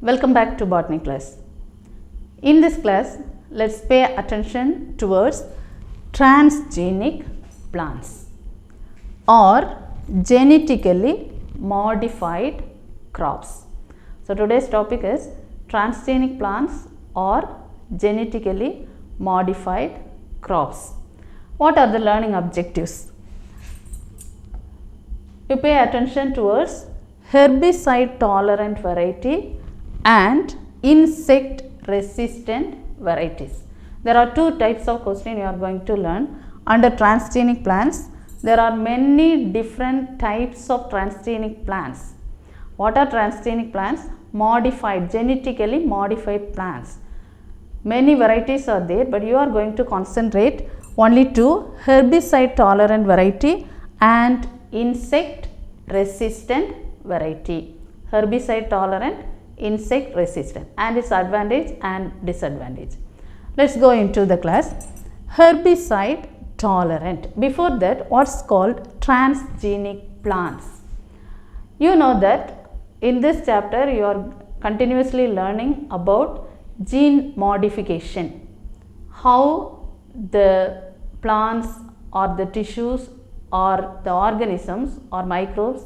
Welcome back to botany class. In this class, let's pay attention towards transgenic plants or genetically modified crops. So today's topic is transgenic plants or genetically modified crops. What are the learning objectives? You pay attention towards herbicide tolerant variety and insect resistant varieties. There are two types of question you are going to learn. Under transgenic plants, there are many different types of transgenic plants. What are transgenic plants? Modified, genetically modified plants. Many varieties are there, but you are going to concentrate only to herbicide tolerant variety and insect resistant variety. Herbicide tolerant, insect resistant, and its advantage and disadvantage. Let's go into the class. Herbicide tolerant. Before that, what's called transgenic plants? You know that in this chapter you are continuously learning about gene modification. How the plants or the tissues or the organisms or microbes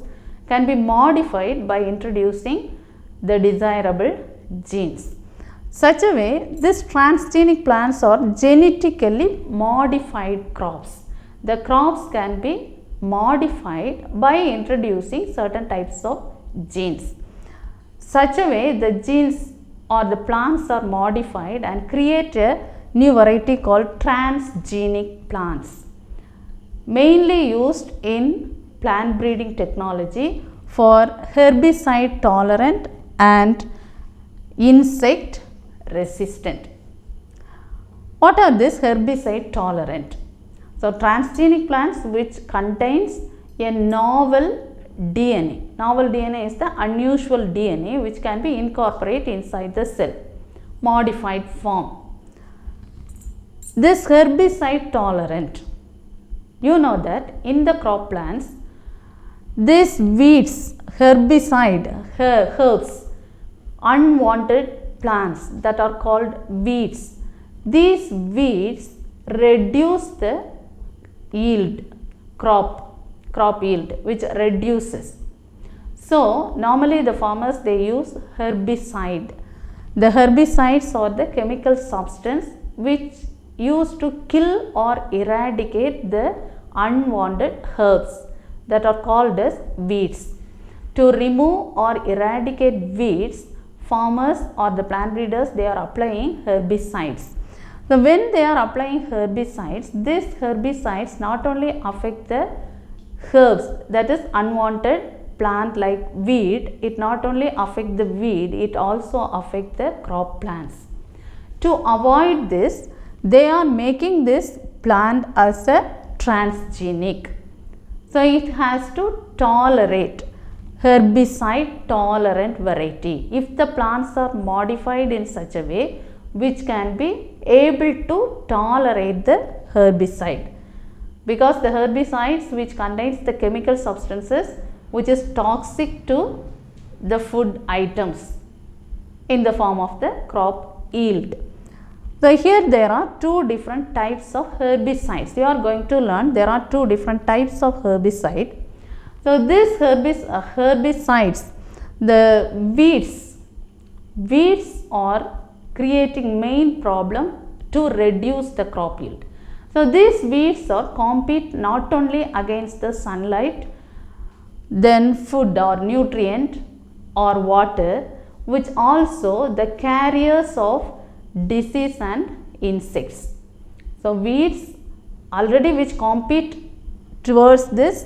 can be modified by introducing the desirable genes. Such a way, these transgenic plants are genetically modified crops. The crops can be modified by introducing certain types of genes. Such a way, the genes or the plants are modified and create a new variety called transgenic plants. Mainly used in plant breeding technology for herbicide tolerant and insect resistant. What are these herbicide tolerant? So transgenic plants which contains a novel DNA. Novel DNA is the unusual DNA which can be incorporated inside the cell, modified form. This herbicide tolerant, you know that in the crop plants, these weeds, herbicide, herbs, unwanted plants that are called weeds. These weeds reduce the yield, crop yield, which reduces. So normally the farmers they use herbicide. The herbicides are the chemical substance which used to kill or eradicate the unwanted herbs that are called as weeds. To remove or eradicate weeds, farmers or the plant breeders they are applying herbicides. So when they are applying herbicides, these herbicides not only affect the herbs, that is unwanted plant like weed, it not only affect the weed, it also affect the crop plants. To avoid this, they are making this plant as a transgenic. So it has to tolerate herbicide tolerant variety. If the plants are modified in such a way which can be able to tolerate the herbicide, because the herbicides which contains the chemical substances which is toxic to the food items in the form of the crop yield. So here there are two different types of herbicides. You are going to learn there are two different types of herbicide. So these herbicides, the weeds are creating main problem to reduce the crop yield. So these weeds are compete not only against the sunlight, then food or nutrient or water, which also the carriers of disease and insects. So weeds already which compete towards this,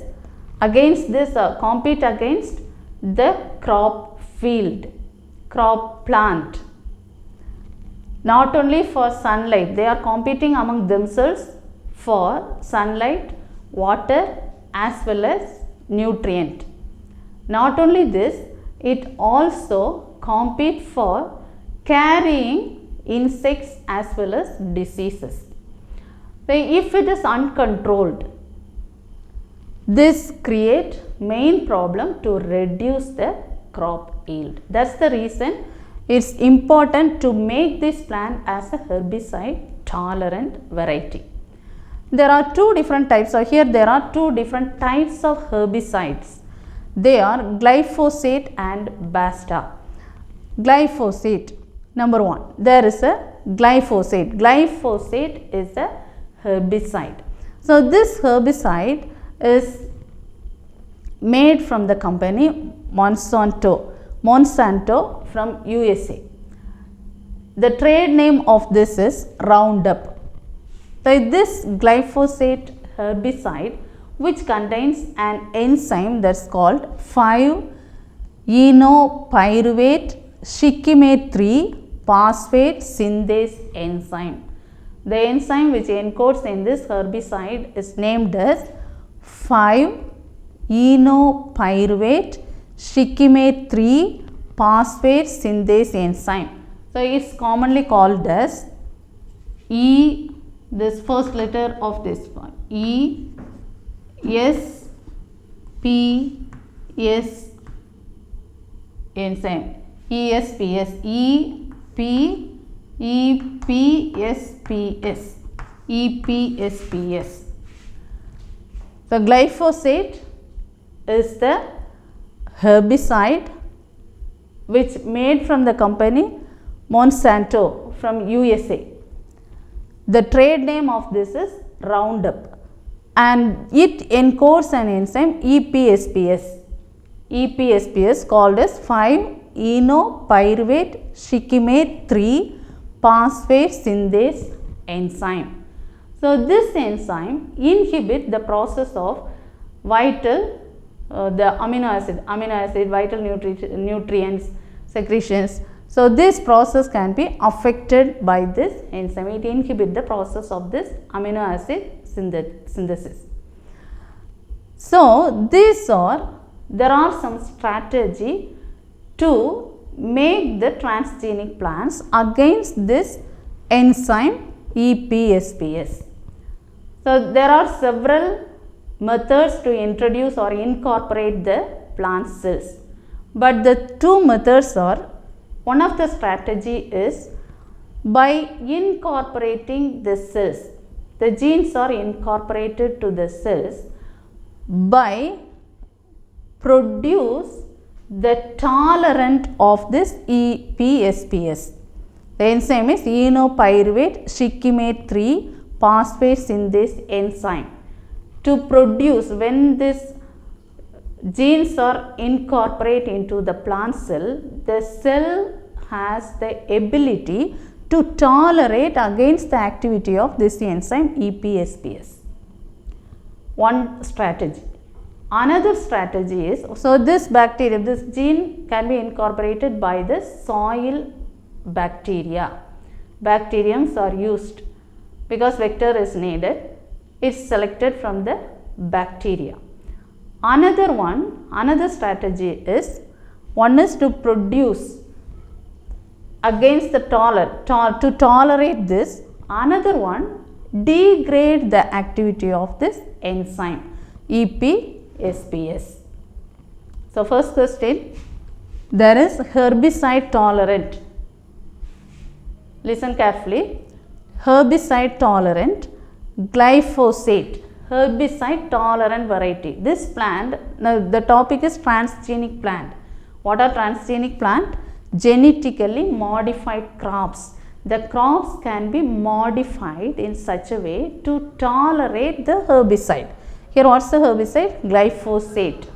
against this compete against the crop field, crop plant. Not only for sunlight, they are competing among themselves for sunlight, water as well as nutrient. Not only this, it also compete for carrying insects as well as diseases. So if it is uncontrolled, this create main problem to reduce the crop yield. That's the reason it's important to make this plant as a herbicide tolerant variety. There are two different types. So here there are two different types of herbicides. They are glyphosate and Basta. Glyphosate, number one, there is a glyphosate. Glyphosate is a herbicide. So this herbicide is made from the company Monsanto from USA. The trade name of this is Roundup. So this glyphosate herbicide, which contains an enzyme that's called 5-enopyruvate shikimate 3 phosphate synthase enzyme. The enzyme which encodes in this herbicide is named as 5-enopyruvate shikimate 3 phosphate synthase enzyme. So it's commonly called as E, this first letter of this one, E S P S enzyme, ESPS, EPSPS. So glyphosate is the herbicide which made from the company Monsanto from USA. The trade name of this is Roundup, and it encodes an enzyme EPSPS called as 5-enopyruvate shikimate 3 phosphate synthase enzyme. So this enzyme inhibits the process of vital the amino acid, vital nutrients secretions. So this process can be affected by this enzyme. It inhibits the process of this amino acid synthesis. So there are some strategy to make the transgenic plants against this enzyme EPSPS. So there are several methods to introduce or incorporate the plant cells, but the two methods are, one of the strategy is by incorporating the cells. The genes are incorporated to the cells by produce the tolerant of this EPSPS. The enzyme is enopyruvate shikimate 3 phosphate synthase enzyme. To produce, when this genes are incorporated into the plant cell, the cell has the ability to tolerate against the activity of this enzyme EPSPS. One strategy. Another strategy is, so this bacteria, this gene can be incorporated by the soil bacteria. Bacteriums are used because vector is needed. It's selected from the bacteria. Another strategy is, one is to produce against the to tolerate this. Another one, degrade the activity of this enzyme EPSPS. So first question, there is herbicide tolerant. Listen carefully. Herbicide tolerant glyphosate, herbicide tolerant variety. This plant, now the topic is transgenic plant. What are transgenic plant? Genetically modified crops. The crops can be modified in such a way to tolerate the herbicide. Here what's the herbicide? Glyphosate.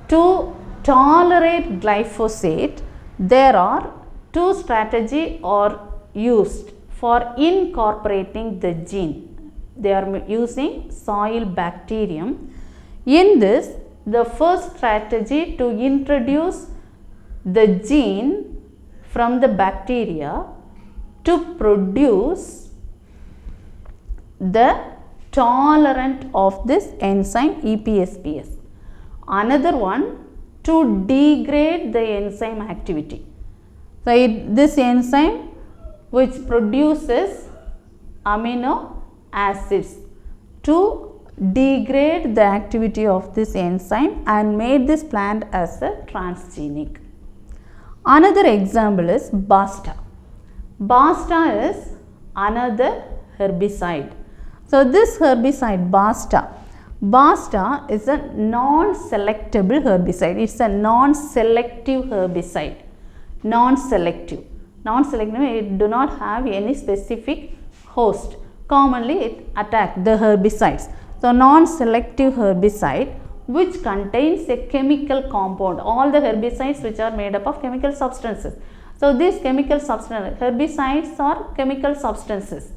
To tolerate glyphosate, there are two strategies are used for incorporating the gene. They are using soil bacterium. In this, the first strategy to introduce the gene from the bacteria to produce the tolerant of this enzyme EPSPS. Another one, to degrade the enzyme activity. So this enzyme which produces amino acids, to degrade the activity of this enzyme and made this plant as a transgenic. Another example is Basta. Basta is another herbicide. So this herbicide Basta is a non-selectable herbicide. It's a non-selective herbicide. Non-selective. Non-selective, it do not have any specific host. Commonly it attacks the herbicides. So non-selective herbicide which contains a chemical compound. All the herbicides which are made up of chemical substances. So these chemical substances, herbicides are chemical substances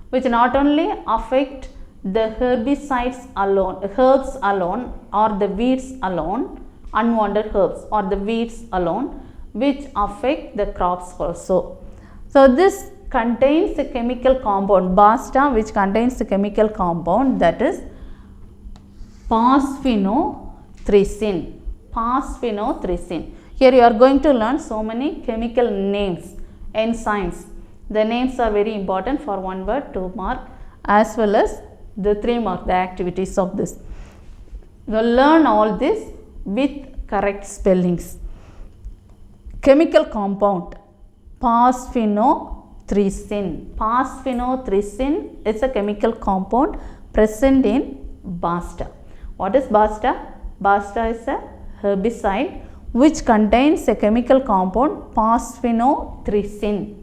which not only affect the herbicides alone, herbs alone or the weeds alone, unwanted herbs or the weeds alone, which affect the crops also. So this contains a chemical compound, Basta, which contains a chemical compound, that is phosphinothrycin. Phosphinothrycin. Here you are going to learn so many chemical names, enzymes. The names are very important for 1 word, 2 mark, as well as the 3 mark, the activities of this. You will learn all this with correct spellings. Chemical compound, phosphinothrycin. Phosphinothrycin is a chemical compound present in Basta. What is Basta? Basta is a herbicide which contains a chemical compound phosphinothrycin.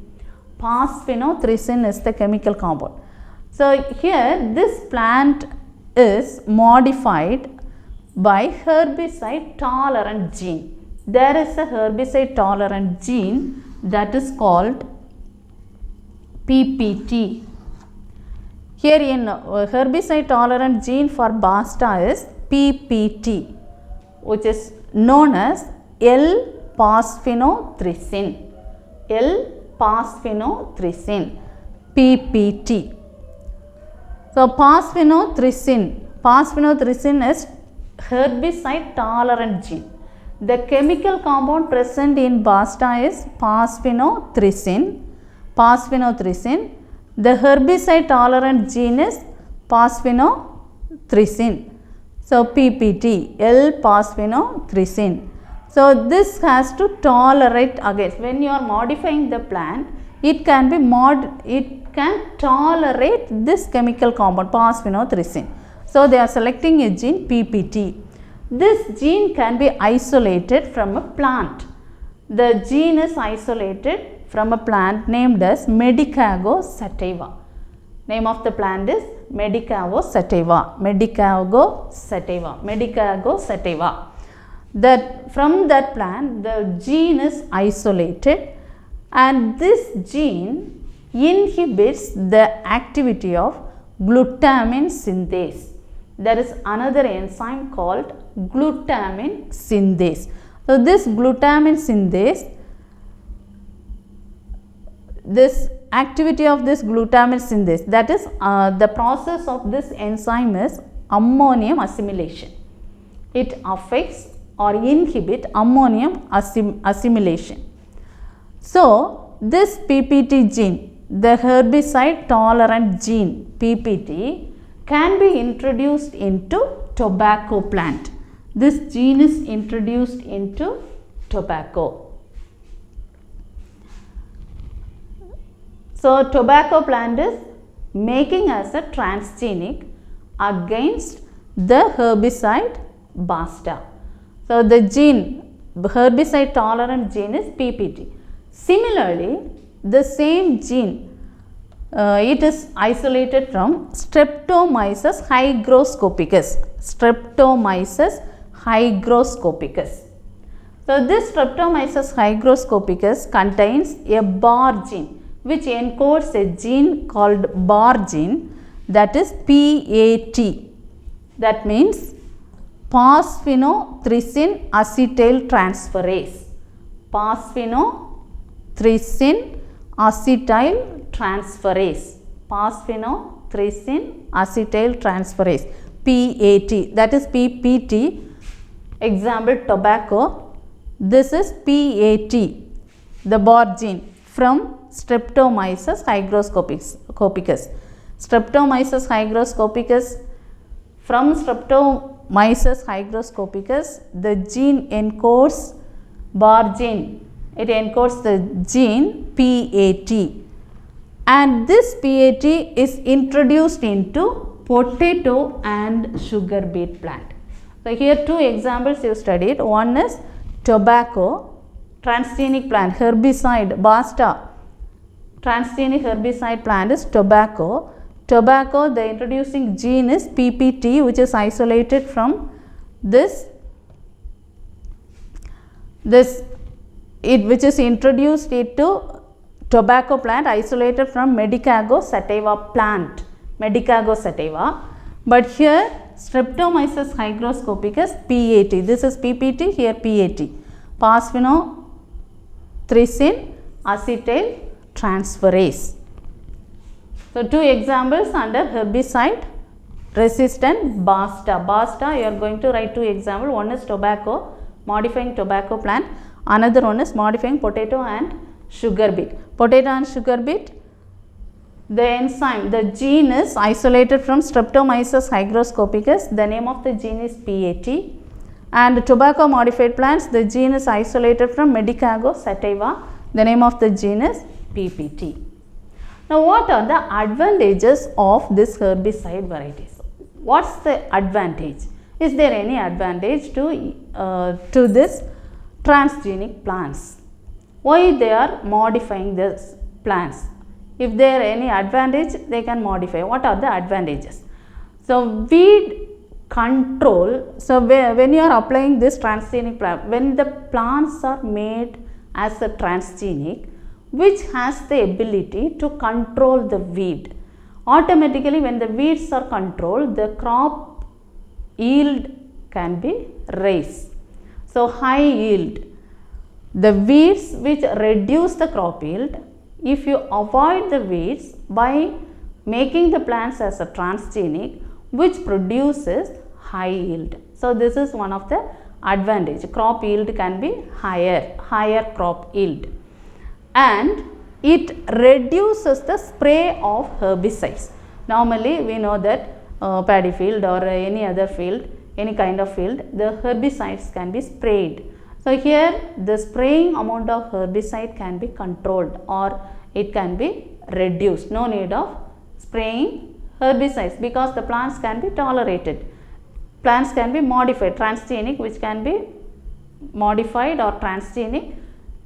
Phosphinothrycin is the chemical compound. So here this plant is modified by herbicide tolerant gene. There is a herbicide tolerant gene that is called PPT. Here in herbicide tolerant gene for Basta is PPT, which is known as L-phosphinothrycin. L-phosphinothrycin, PPT. So phosphinothrycin is herbicide tolerant gene. The chemical compound present in Basta is phosphinothrycin. The herbicide tolerant gene is phosphinothrycin. So PPT, L-phosphinothrycin. So this has to tolerate against. When you are modifying the plant, it can tolerate this chemical compound phosphinothrycin. So they are selecting a gene PPT. This gene can be isolated from a plant. The gene is isolated from a plant named as Medicago sativa. Name of the plant is Medicago sativa. Medicago sativa. Medicago sativa. That from that plant the gene is isolated, and this gene inhibits the activity of glutamine synthase. There is another enzyme called glutamine synthase. So this glutamine synthase, this activity of this glutamine synthase, that is the process of this enzyme is ammonium assimilation. It affects or inhibit ammonium assimilation. So this PPT gene, the herbicide tolerant gene PPT, can be introduced into tobacco plant. This gene is introduced into tobacco. So tobacco plant is making as a transgenic against the herbicide Basta. So the gene, herbicide tolerant gene is PPT. Similarly, the same gene, it is isolated from Streptomyces hygroscopicus. Streptomyces hygroscopicus. So this Streptomyces hygroscopicus contains a BAR gene which encodes a gene called BAR gene, that is PAT. That means phosphinothrycin acetyl transferase. Phosphinothrycin acetyl transferase. Phosphinothrycin acetyl transferase, PAT, that is PPT. Example tobacco. This is PAT, the BAR gene from Streptomyces hygroscopicus. Streptomyces hygroscopicus, from Streptomyces hygroscopicus, the gene encodes BAR gene, it encodes the gene PAT, and this PAT is introduced into potato and sugar beet plant. So here two examples you studied. One is tobacco, transgenic plant, herbicide, Basta. Transgenic herbicide plant is tobacco. Tobacco, the introducing gene is PPT, which is isolated from which is introduced into tobacco plant, isolated from Medicago sativa plant. Medicago sativa. But here Streptomyces hygroscopicus PAT. This is PPT, here PAT. Phosphinothrycin acetyl transferase. So two examples under herbicide resistant Basta. Basta, you are going to write two examples. One is tobacco, modifying tobacco plant. Another one is modifying potato and sugar beet. Potato and sugar beet, the enzyme, the gene is isolated from Streptomyces hygroscopicus. The name of the gene is PAT. And tobacco modified plants, the gene is isolated from Medicago sativa. The name of the gene is PPT. Now, what are the advantages of this herbicide varieties? What's the advantage? Is there any advantage to this transgenic plants? Why they are modifying this plants? If there are any advantage, they can modify. What are the advantages? So, weed control. So, when you are applying this transgenic plant, when the plants are made as a transgenic, which has the ability to control the weed, automatically when the weeds are controlled, the crop yield can be raised. So, high yield. The weeds which reduce the crop yield, if you avoid the weeds by making the plants as a transgenic, which produces high yield. So, this is one of the advantage. Crop yield can be higher crop yield. And it reduces the spray of herbicides. Normally, we know that paddy field or any other field, any kind of field, the herbicides can be sprayed. So, here the spraying amount of herbicide can be controlled or it can be reduced. No need of spraying herbicides because the plants can be tolerated. Plants can be modified, transgenic, which can be modified or transgenic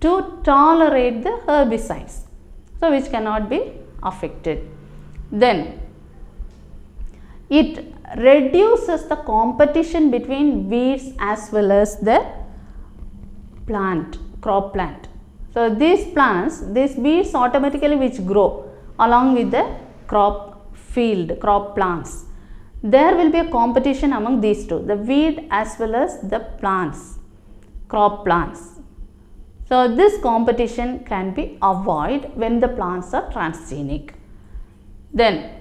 to tolerate the herbicides. So, which cannot be affected. Then, it reduces the competition between weeds as well as the crop plant. So, these plants, these weeds automatically which grow along with the crop plants. There will be a competition among these two, the weed as well as the crop plants. So, this competition can be avoided when the plants are transgenic. Then,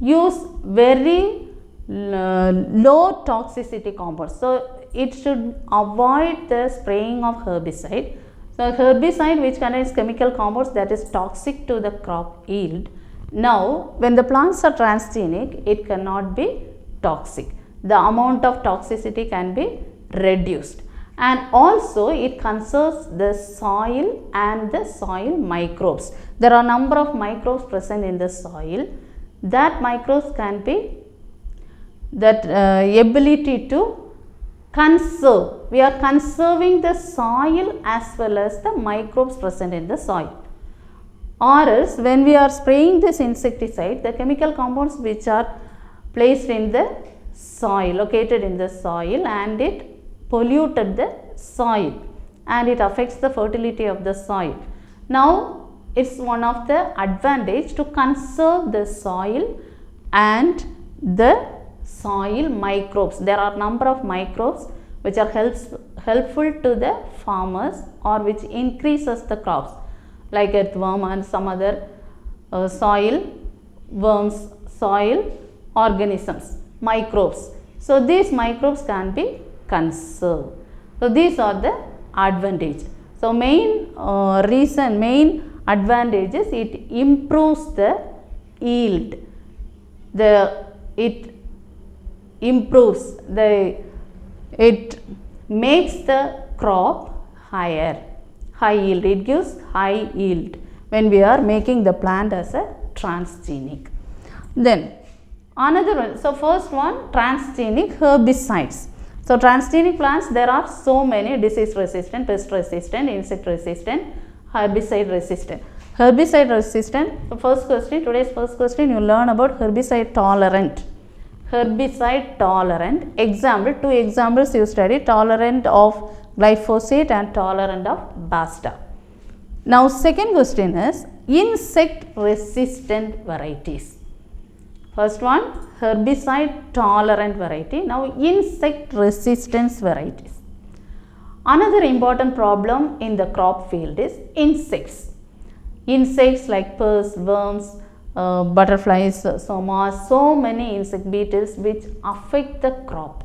use very low toxicity compounds. So, it should avoid the spraying of herbicide. So, herbicide which contains chemical compounds that is toxic to the crop yield. Now, when the plants are transgenic, it cannot be toxic. The amount of toxicity can be reduced. And also, it conserves the soil and the soil microbes. There are a number of microbes present in the soil. That microbes can be ability to conserve. We are conserving the soil as well as the microbes present in the soil. Or else, when we are spraying this insecticide, the chemical compounds which are placed in the soil, located in the soil, and it polluted the soil and it affects the fertility of the soil. Now, it's one of the advantage to conserve the soil and the soil microbes. There are number of microbes which are helpful to the farmers or which increases the crops, like earthworm and some other soil worms, soil organisms, microbes. So, these microbes can be conserved. So, these are the advantages. So, main advantage is it improves the yield. It makes the crop high yield. It gives high yield when we are making the plant as a transgenic. Then another one, so first one, transgenic herbicides. So transgenic plants, there are so many: disease resistant, pest resistant, insect resistant, herbicide resistant. Herbicide resistant, so first question, today's first question, you learn about herbicide tolerant. Herbicide tolerant. Example, two examples you study: tolerant of glyphosate and tolerant of Basta. Now second question is insect resistant varieties. First one, herbicide tolerant variety. Now insect resistance varieties. Another important problem in the crop field is insects. Insects like pests, worms, butterflies, somas, so many insect beetles which affect the crop.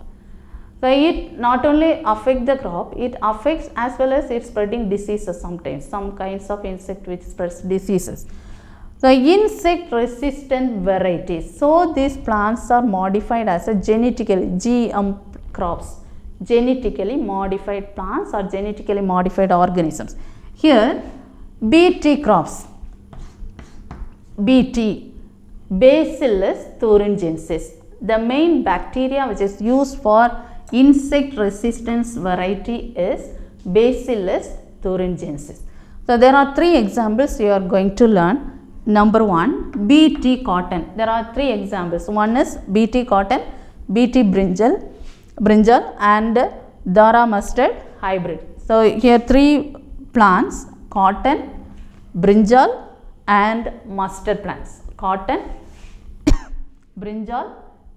So it not only affects the crop, it affects as well as it's spreading diseases sometimes, some kinds of insect which spreads diseases. So insect resistant varieties. So these plants are modified as a genetically GM crops, genetically modified plants or genetically modified organisms. Here BT crops. BT, Bacillus thuringiensis. The main bacteria which is used for insect resistance variety is Bacillus thuringiensis. So there are three examples you are going to learn. Number one, BT cotton. There are three examples. One is BT cotton, BT brinjal and Dara mustard hybrid. So here three plants: cotton, brinjal and mustard plants. Cotton, brinjal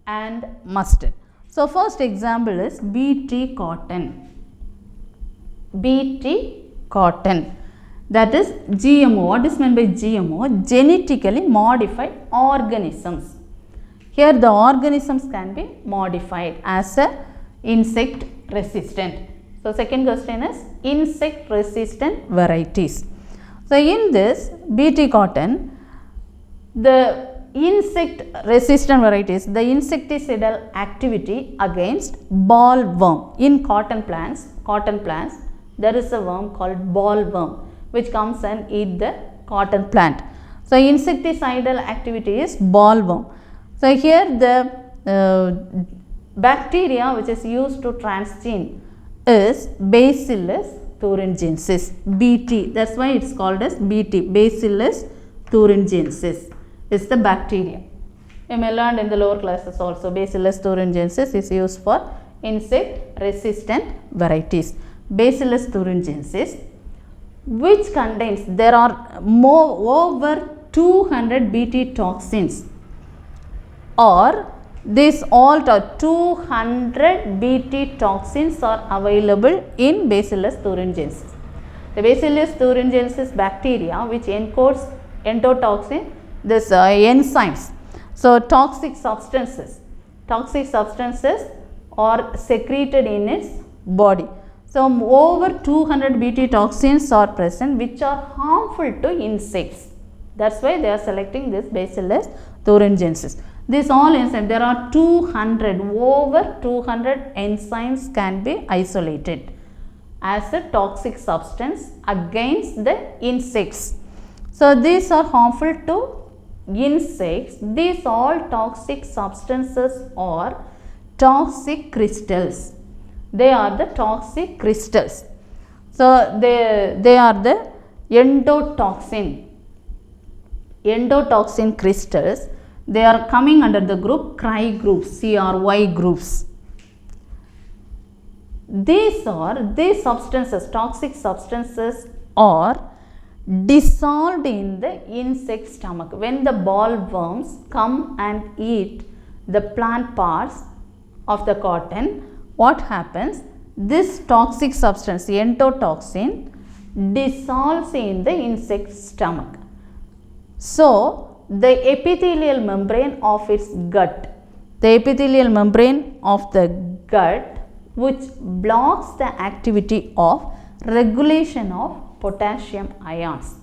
and mustard. So first example is BT cotton. BT cotton, that is GMO. What is meant by GMO? Genetically modified organisms. Here the organisms can be modified as a insect resistant. So second question is insect resistant varieties. So in this BT cotton, the insect resistant varieties, the insecticidal activity against bollworm. In cotton plants, there is a worm called bollworm which comes and eat the cotton plant. So insecticidal activity is bollworm. So here the bacteria which is used to transgene is Bacillus thuringiensis, BT. That's why it's called as BT, Bacillus thuringiensis is the bacteria. You may learn in the lower classes also. Bacillus thuringiensis is used for insect resistant varieties. Bacillus thuringiensis, which contains, there are over 200 BT toxins, or this all 200 BT toxins are available in Bacillus thuringiensis. The Bacillus thuringiensis bacteria which encodes endotoxin, this enzymes. So toxic substances are secreted in its body. So over 200 BT toxins are present which are harmful to insects. That's why they are selecting this Bacillus thuringiensis. This all enzymes, there are over 200 enzymes can be isolated as a toxic substance against the insects. So these are harmful to insects. These all toxic substances are toxic crystals. They are the toxic crystals. So they are the endotoxin crystals. They are coming under the group CRY groups. These substances, toxic substances, are dissolved in the insect stomach. When the bollworms come and eat the plant parts of the cotton, what happens? This toxic substance, endotoxin, dissolves in the insect stomach. So the epithelial membrane of its gut, which blocks the activity of regulation of potassium ions.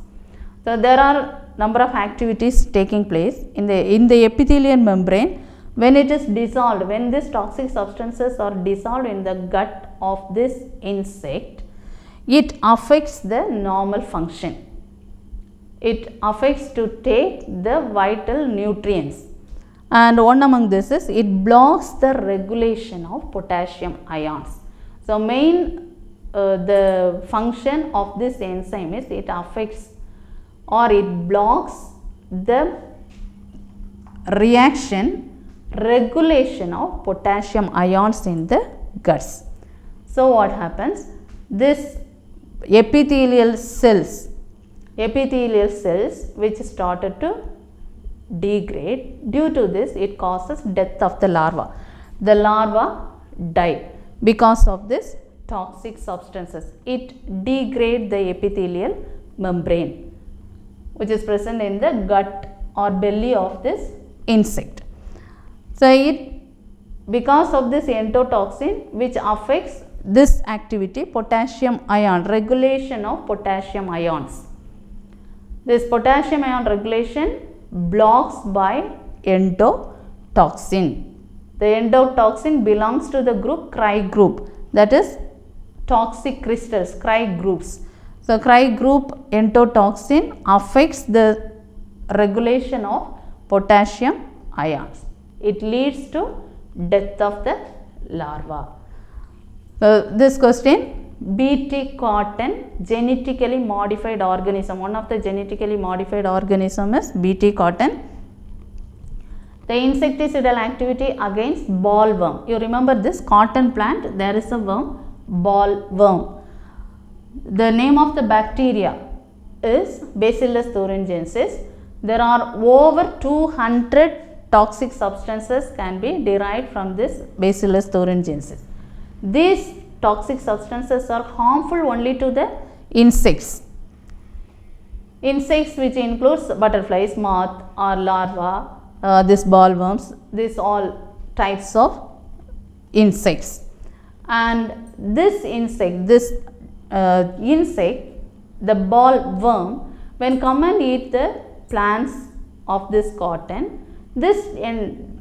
So there are number of activities taking place in the epithelial membrane. When it is dissolved, when these toxic substances are dissolved in the gut of this insect, it affects the normal function. It affects to take the vital nutrients. And one among this is it blocks the regulation of potassium ions. So the function of this enzyme is it affects or it blocks the regulation of potassium ions in the guts. So what happens? This epithelial cells which started to degrade, due to this it causes death of the larva. The larva die because of this toxic substances. It degrades the epithelial membrane which is present in the gut or belly of this insect. So because of this endotoxin which affects this activity, potassium ion, regulation of potassium ions. This potassium ion regulation blocks by endotoxin. The endotoxin belongs to the group Cry group, that is toxic crystals, Cry groups. So Cry group endotoxin affects the regulation of potassium ions. It leads to death of the larva. This question, Bt cotton, genetically modified organism. One of the genetically modified organism is Bt cotton. The insecticidal activity against bollworm. You remember this cotton plant, there is a worm, bollworm. The name of the bacteria is Bacillus thuringiensis. There are over 200 toxic substances can be derived from this Bacillus thuringiensis. These toxic substances are harmful only to the insects. Insects which includes butterflies, moth or larva, this bollworms, these all types of insects. And this insect, the bollworm, when come and eat the plants of this cotton, this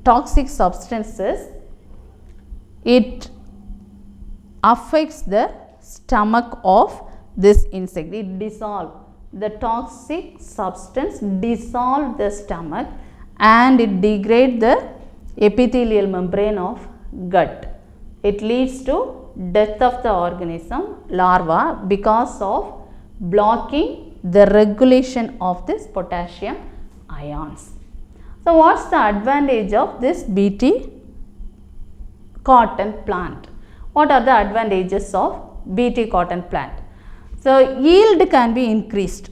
toxic substances, it affects the stomach of this insect. It dissolves. The toxic substance dissolves the stomach and it degrades the epithelial membrane of gut. It leads to death of the organism, larva, because of blocking the regulation of this potassium ions. So what's the advantage of this Bt cotton plant? What are the advantages of Bt cotton plant? So yield can be increased.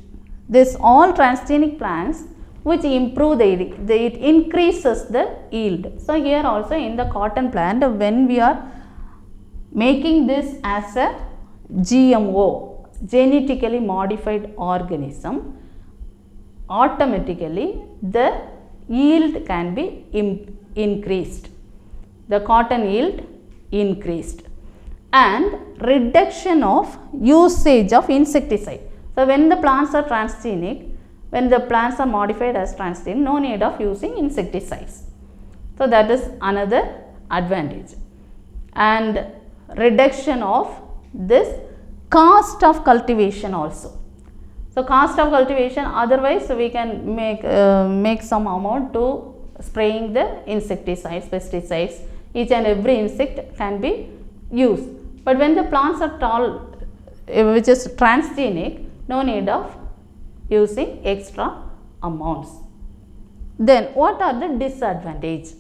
This all transgenic plants which improve it increases the yield. So here also in the cotton plant, when we are making this as a GMO, genetically modified organism, automatically the yield can be increased. The cotton yield increased. And reduction of usage of insecticide. So when the plants are transgenic, when the plants are modified as transgenic, no need of using insecticides. So that is another advantage. And reduction of this cost of cultivation also. So cost of cultivation, otherwise we can make some amount to spraying the insecticides, pesticides. Each and every insect can be used. But when the plants are tall, which is transgenic, no need of using extra amounts. Then what are the disadvantages?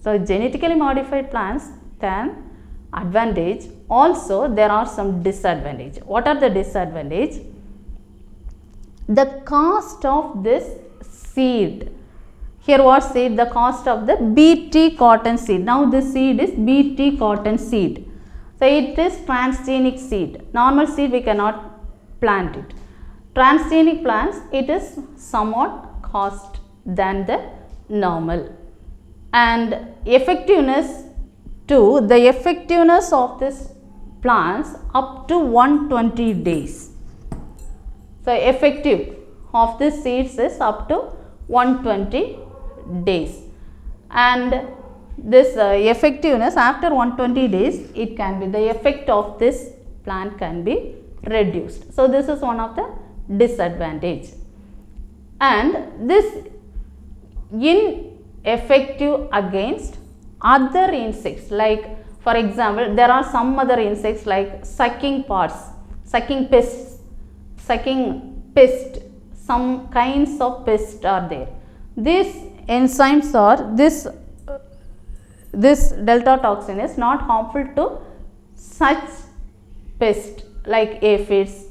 So genetically modified plants can advantage. Also there are some disadvantages. What are the disadvantages? The cost of this seed. Here what seed? The cost of the Bt cotton seed. Now this seed is Bt cotton seed. So it is transgenic seed. Normal seed we cannot plant it. Transgenic plants, it is somewhat cost than the normal. And effectiveness too, the effectiveness of this plants up to 120 days. So effective of this seeds is up to 120 days. And this effectiveness after 120 days, it can be, the effect of this plant can be reduced. So this is one of the disadvantage. And this ineffective against other insects, like for example there are some other insects like sucking pests, some kinds of pests are there. These enzymes are this delta toxin is not harmful to such pests like aphids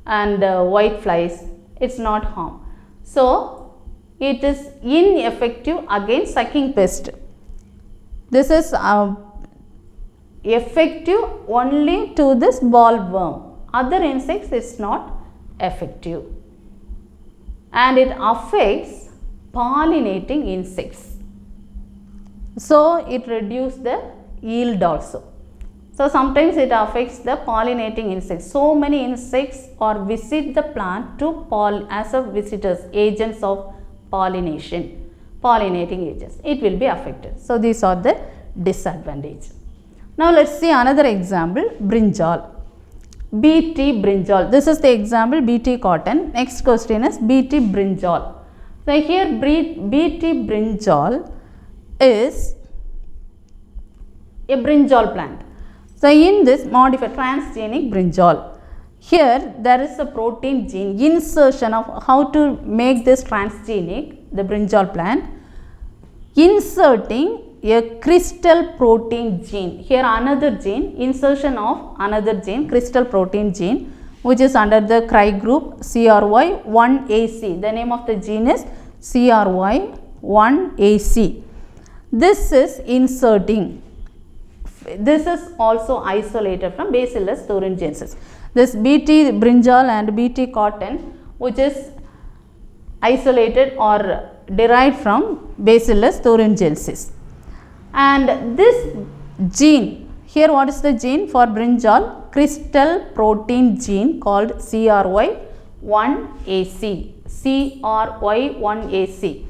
and white flies. It's not harm. So it is ineffective against sucking pest. This is effective only to this bollworm. Other insects is not effective, and it affects pollinating insects. So it reduces the yield also. So sometimes it affects the pollinating insects. So many insects or visit the plant to as a visitors, agents of pollination, pollinating agents. It will be affected. So these are the disadvantages. Now let's see another example, brinjal. BT brinjal. This is the example, BT cotton. Next question is BT brinjal. So here BT brinjal is a brinjal plant. So in this modified transgenic brinjal, here there is a protein gene insertion of how to make this transgenic, the brinjal plant, inserting a crystal protein gene. Here another gene, insertion of another gene, crystal protein gene, which is under the Cry group CRY1AC. The name of the gene is CRY1AC. This is inserting. This is also isolated from Bacillus thuringiensis. This BT brinjal and BT cotton, which is isolated or derived from Bacillus thuringiensis. And this gene, here what is the gene for brinjal? Crystal protein gene called CRY1AC. CRY1AC.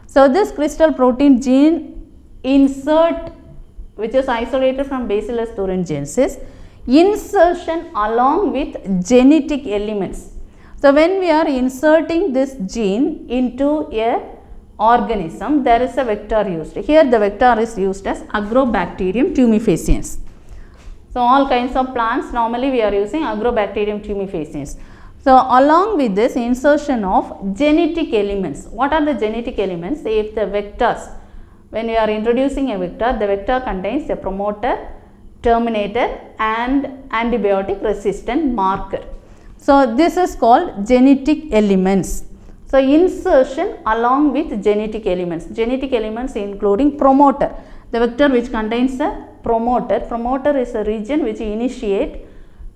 So this crystal protein gene insert, which is isolated from Bacillus thuringiensis, insertion along with genetic elements. So when we are inserting this gene into a organism, there is a vector used. Here the vector is used as Agrobacterium tumefaciens. So all kinds of plants, normally we are using Agrobacterium tumefaciens. So along with this insertion of genetic elements. What are the genetic elements? If the vectors, when we are introducing a vector, the vector contains a promoter, terminator and antibiotic resistant marker. So this is called genetic elements. So insertion along with genetic elements. Genetic elements including promoter. The vector which contains a promoter. Promoter is a region which initiate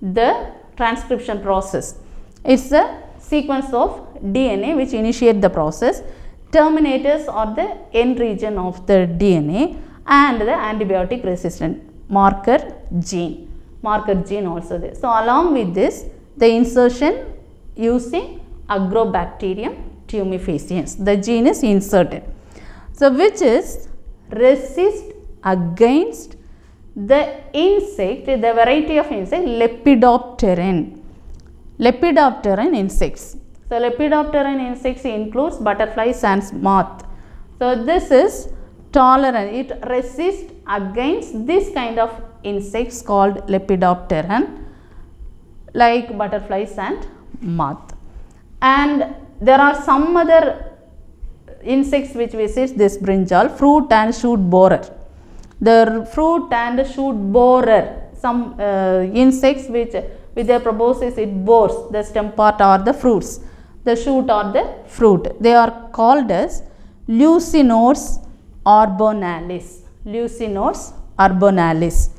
the transcription process. It's a sequence of DNA which initiate the process. Terminators are the end region of the DNA, and the antibiotic resistant marker gene. Marker gene also there. So along with this, the insertion using Agrobacterium tumefaciens. The gene is inserted. So which is resist against the insect, the variety of insect Lepidopteran. Lepidopteran insects. So Lepidopteran insects includes butterflies and moth. So this is tolerant. It resists against this kind of insects called Lepidopteran, like butterflies and moth. And there are some other insects which visit this brinjal, fruit and shoot borer. The fruit and shoot borer, some insects which with their proboscis it bores the stem part or the fruits, the shoot or the fruit. They are called as Leucinores urbonalis. Leucinores urbonalis.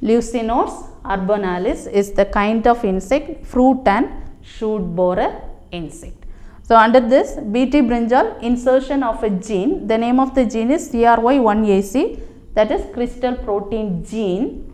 Leucinores urbonalis is the kind of insect, fruit and shoot borer insect. So under this BT brinjal, insertion of a gene, the name of the gene is CRY1AC, that is crystal protein gene,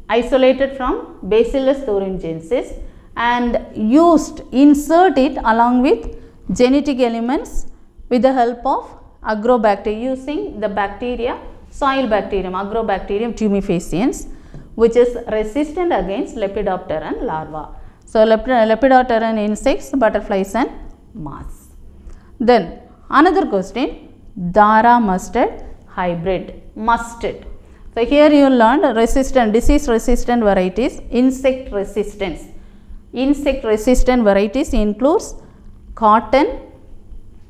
isolated from Bacillus thuringiensis and used, insert it along with genetic elements with the help of Agrobacterium, using the bacteria, soil bacterium, Agrobacterium tumefaciens, which is resistant against Lepidopteran larva. So, Lepidopteran insects, butterflies and moths. Then another question, Dara mustard hybrid, mustard. So, here you learned resistant, disease resistant varieties, insect resistance. Insect resistant varieties includes cotton,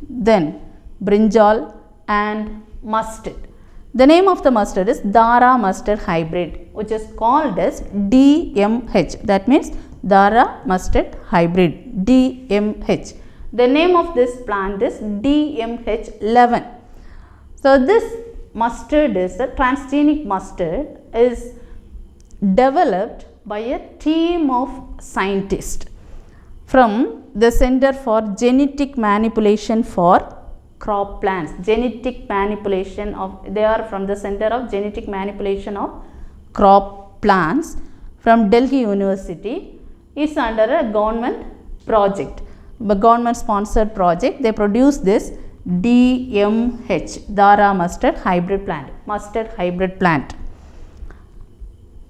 then brinjal and mustard. The name of the mustard is Dara mustard hybrid, which is called as DMH. That means Dara mustard hybrid, DMH. The name of this plant is DMH11. So, this mustard is a transgenic mustard is developed by a team of scientists from the Center for Genetic Manipulation for Crop Plants. Genetic manipulation of, they are from the Center of Genetic Manipulation of Crop Plants from Delhi University, is under a government project, a government sponsored project. They produce this DMH, Dara mustard hybrid plant, mustard hybrid plant.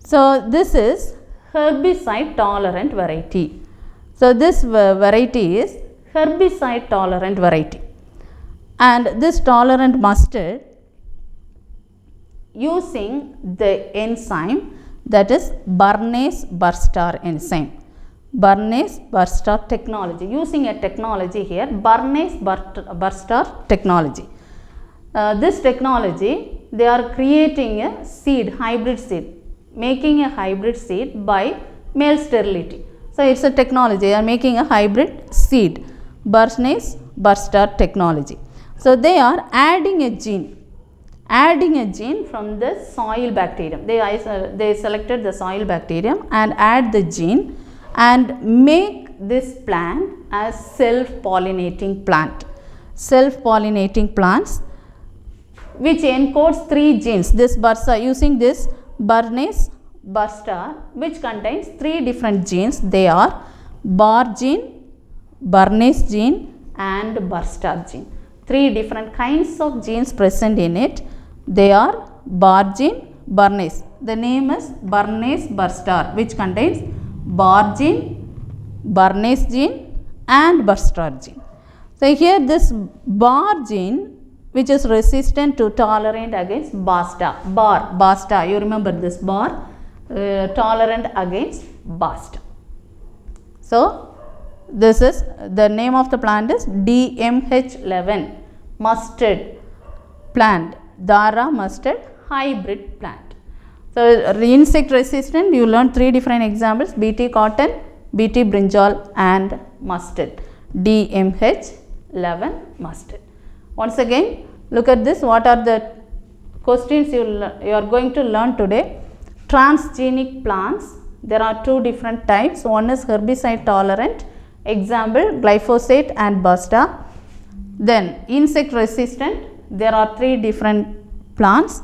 So, this is herbicide tolerant variety. So, this variety is herbicide tolerant variety, and this tolerant mustard using the enzyme, that is Bernays-Burstar enzyme. Bernays-Burstar technology, using a technology here, Bernays-Burstar technology. This technology, they are creating a seed, hybrid seed, making a hybrid seed by male sterility. So, it is a technology, they are making a hybrid seed, Bernays-Burstar technology. So, they are adding a gene from the soil bacterium. They selected the soil bacterium and add the gene and make this plant as self-pollinating plant. Self-pollinating plants which encodes 3 genes. This bursa, using this Bernays-Burstar, which contains 3 different genes. They are Bar gene, Bernays gene and Burstar gene. 3 different kinds of genes present in it. They are Bar gene, Bernays. The name is Bernays-Burstar, which contains Bar gene, Bernays gene and Burstar gene. So, here this Bar gene, which is resistant to tolerant against Basta, you remember this bar, tolerant against Basta. So, this is the name of the plant is DMH11 mustard plant, Dara mustard hybrid plant. So, insect resistant, you learned 3 different examples, BT cotton, BT brinjal and mustard, DMH11 mustard. Once again, look at this, what are the questions you are going to learn today. Transgenic plants, there are 2 different types. One is herbicide tolerant, example glyphosate and Basta. Then insect resistant, there are 3 different plants,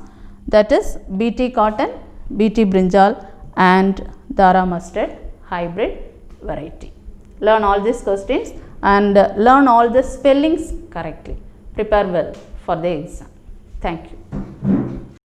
that is BT cotton, BT brinjal and Dara mustard hybrid variety. Learn all these questions and learn all the spellings correctly. Prepare well for the exam. Thank you.